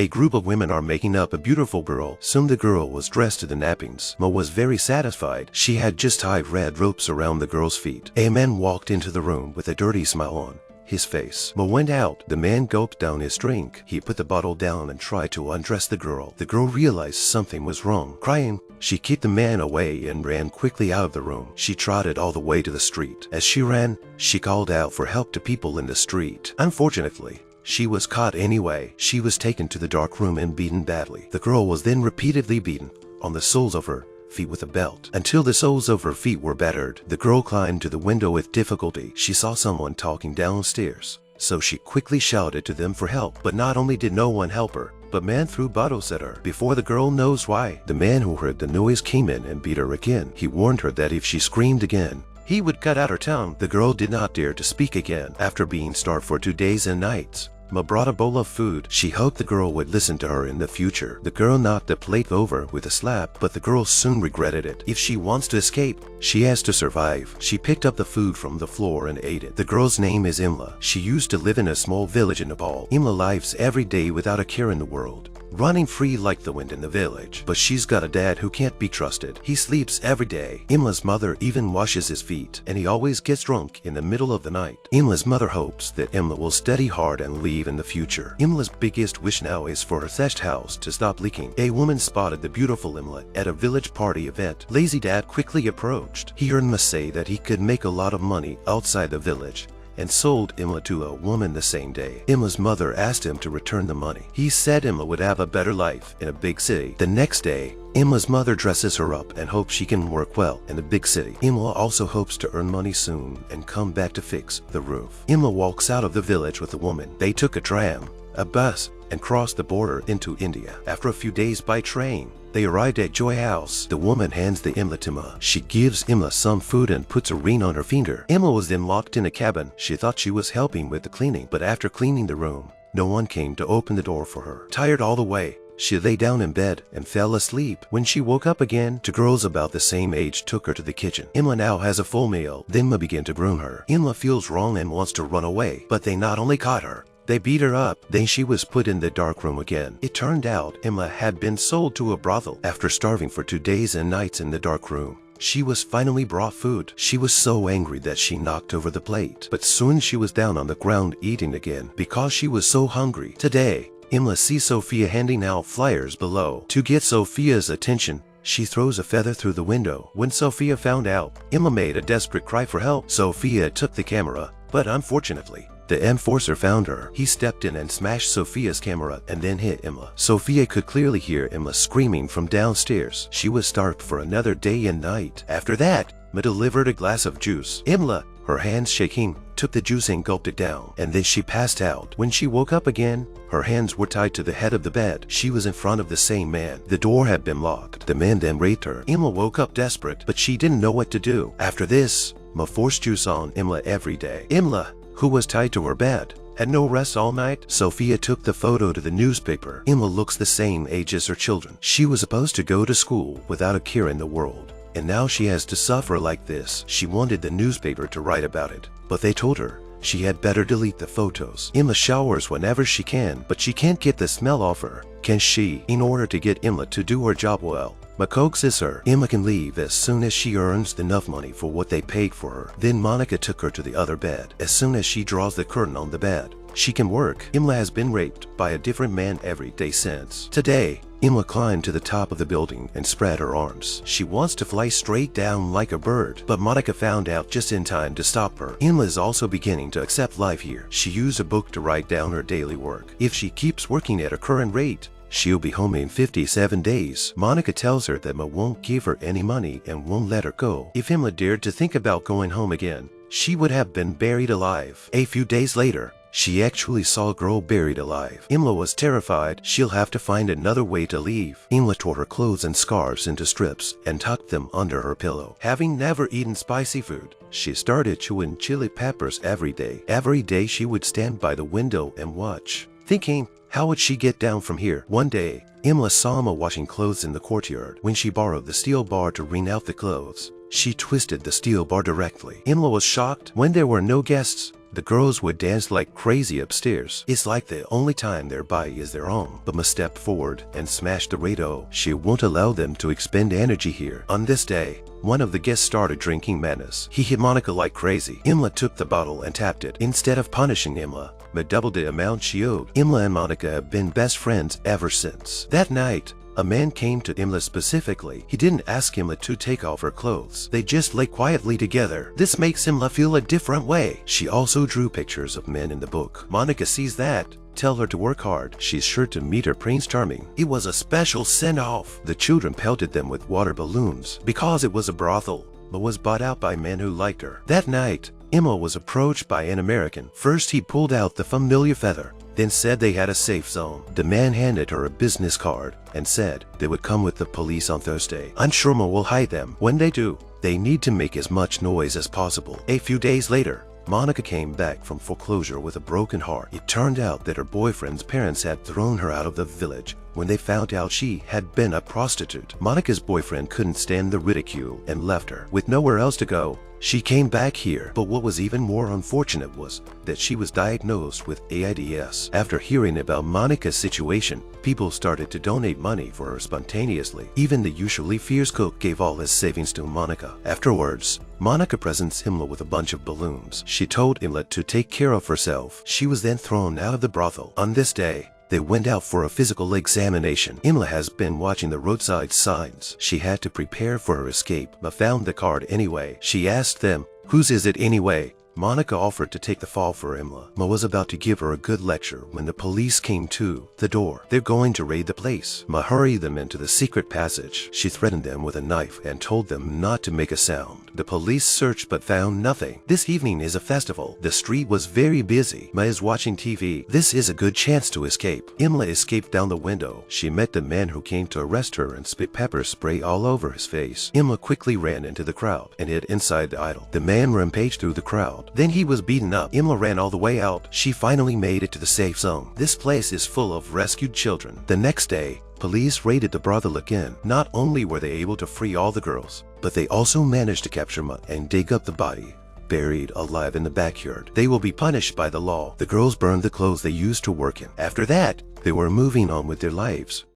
A group of women are making up a beautiful girl. Soon the girl was dressed to the nappings. Ma was very satisfied. She had just tied red ropes around the girl's feet. A man walked into the room with a dirty smile on his face. Ma went out. The man gulped down his drink. He put the bottle down and tried to undress the girl. The girl realized something was wrong. Crying, she kicked the man away and ran quickly out of the room. She trotted all the way to the street. As she ran, she called out for help to people in the street. Unfortunately, she was caught anyway. She was taken to the dark room and beaten badly. The girl was then repeatedly beaten on the soles of her feet with a belt until the soles of her feet were battered. The girl climbed to the window with difficulty. She saw someone talking downstairs, so she quickly shouted to them for help. But not only did no one help her, but man threw bottles at her. Before the girl knows why, the man who heard the noise came in and beat her again. He warned her that if she screamed again, he would cut out her tongue. The girl did not dare to speak again. After being starved for 2 days and nights, Ma brought a bowl of food. She hoped the girl would listen to her in the future. The girl knocked the plate over with a slap, but the girl soon regretted it. If she wants to escape, she has to survive. She picked up the food from the floor and ate it. The girl's name is Imla. She used to live in a small village in Nepal. Imla lives every day without a care in the world, running free like the wind in the village. But she's got a dad who can't be trusted. He sleeps every day. Imla's mother even washes his feet, and he always gets drunk in the middle of the night. Imla's mother hopes that Imla will study hard and leave in the future. Imla's biggest wish now is for her thatched house to stop leaking. A woman spotted the beautiful Imla at a village party event. Lazy Dad quickly approached. He heard Imla say that he could make a lot of money outside the village and sold Imla to a woman the same day. Imla's mother asked him to return the money. He said Imla would have a better life in a big city. The next day, Imla's mother dresses her up and hopes she can work well in the big city. Imla also hopes to earn money soon and come back to fix the roof. Imla walks out of the village with a woman. They took a tram, a bus, and crossed the border into India. After a few days by train, they arrived at Joy House. The woman hands the Imla to Ma. She gives Imla some food and puts a ring on her finger. Imla was then locked in a cabin. She thought she was helping with the cleaning, but after cleaning the room, no one came to open the door for her. Tired all the way, she lay down in bed and fell asleep. When she woke up again, 2 girls about the same age took her to the kitchen. Imla now has a full meal. Then Ma began to groom her. Imla feels wrong and wants to run away, but they not only caught her, they beat her up. Then she was put in the dark room again. It turned out Imla had been sold to a brothel. After starving for 2 days and nights in the dark room, she was finally brought food. She was so angry that she knocked over the plate. But soon she was down on the ground eating again because she was so hungry. Today, Imla sees Sophia handing out flyers below. To get Sophia's attention, she throws a feather through the window. When Sophia found out, Imla made a desperate cry for help. Sophia took the camera, but unfortunately, the enforcer found her. He stepped in and smashed Sophia's camera and then hit Imla. Sophia could clearly hear Imla screaming from downstairs. She was starved for another day and night. After that, Ma delivered a glass of juice. Imla, her hands shaking, took the juice and gulped it down, and then she passed out. When she woke up again, her hands were tied to the head of the bed. She was in front of the same man. The door had been locked. The man then raped her. Imla woke up desperate, but she didn't know what to do. After this, Ma forced juice on Imla every day. Imla, who was tied to her bed, had no rest all night. Sophia took the photo to the newspaper. Imla looks the same age as her children. She was supposed to go to school without a care in the world, and now she has to suffer like this. She wanted the newspaper to write about it, but they told her she had better delete the photos. Imla showers whenever she can, but she can't get the smell off her, can she? In order to get Imla to do her job well, Ma coaxes her. Imla can leave as soon as she earns enough money for what they paid for her. Then Monica took her to the other bed. As soon as she draws the curtain on the bed, she can work. Imla has been raped by a different man every day since. Today, Imla climbed to the top of the building and spread her arms. She wants to fly straight down like a bird, but Monica found out just in time to stop her. Imla is also beginning to accept life here. She used a book to write down her daily work. If she keeps working at her current rate, she'll be home in 57 days. Monica tells her that Ma won't give her any money and won't let her go. If Imla dared to think about going home again, she would have been buried alive. A few days later, she actually saw a girl buried alive. Imla was terrified. She'll have to find another way to leave. Imla tore her clothes and scarves into strips and tucked them under her pillow. Having never eaten spicy food, she started chewing chili peppers every day. Every day she would stand by the window and watch, thinking, how would she get down from here? One day, Imla saw Ma washing clothes in the courtyard. When she borrowed the steel bar to wring out the clothes, she twisted the steel bar directly. Imla was shocked. When there were no guests, The girls would dance like crazy upstairs. It's like the only time their body is their own. But must step forward and smash the radio. She won't allow them to expend energy here. On this day, one of the guests started drinking madness. He hit Monica like crazy. Imla took the bottle and tapped it. Instead of punishing Imla, but doubled the amount she owed. Imla and Monica have been best friends ever since. That night, a man came to Imla specifically. He didn't ask Imla to take off her clothes. They just lay quietly together. This makes Imla feel a different way. She also drew pictures of men in the book. Monica sees that. Tell her to work hard. She's sure to meet her Prince Charming. It was a special send-off. The children pelted them with water balloons because it was a brothel, but was bought out by men who liked her. That night, Imla was approached by an American. First, he pulled out the familiar feather, then said they had a safe zone. The man handed her a business card and said they would come with the police on Thursday. I'm sure Mo will hide them. When they do, they need to make as much noise as possible. A few days later, Monica came back from foreclosure with a broken heart. It turned out that her boyfriend's parents had thrown her out of the village when they found out she had been a prostitute. Monica's boyfriend couldn't stand the ridicule and left her. With nowhere else to go, she came back here. But what was even more unfortunate was that she was diagnosed with AIDS. After hearing about Monica's situation, people started to donate money for her spontaneously. Even the usually fierce cook gave all his savings to Monica. Afterwards, Monica presents Imla with a bunch of balloons. She told Imla to take care of herself. She was then thrown out of the brothel. On this day, they went out for a physical examination. Imla has been watching the roadside signs. She had to prepare for her escape, but found the card anyway. She asked them, "Whose is it anyway?" Monica offered to take the fall for Imla. Ma was about to give her a good lecture when the police came to the door. They're going to raid the place. Ma hurried them into the secret passage. She threatened them with a knife and told them not to make a sound. The police searched but found nothing. This evening is a festival. The street was very busy. Ma is watching TV. This is a good chance to escape. Imla escaped down the window. She met the man who came to arrest her and spit pepper spray all over his face. Imla quickly ran into the crowd and hid inside the idol. The man rampaged through the crowd. Then he was beaten up. Imla ran all the way out. She finally made it to the safe zone. This place is full of rescued children. The next day, police raided the brothel again. Not only were they able to free all the girls, but they also managed to capture Ma and dig up the body, buried alive in the backyard. They will be punished by the law. The girls burned the clothes they used to work in. After that, they were moving on with their lives.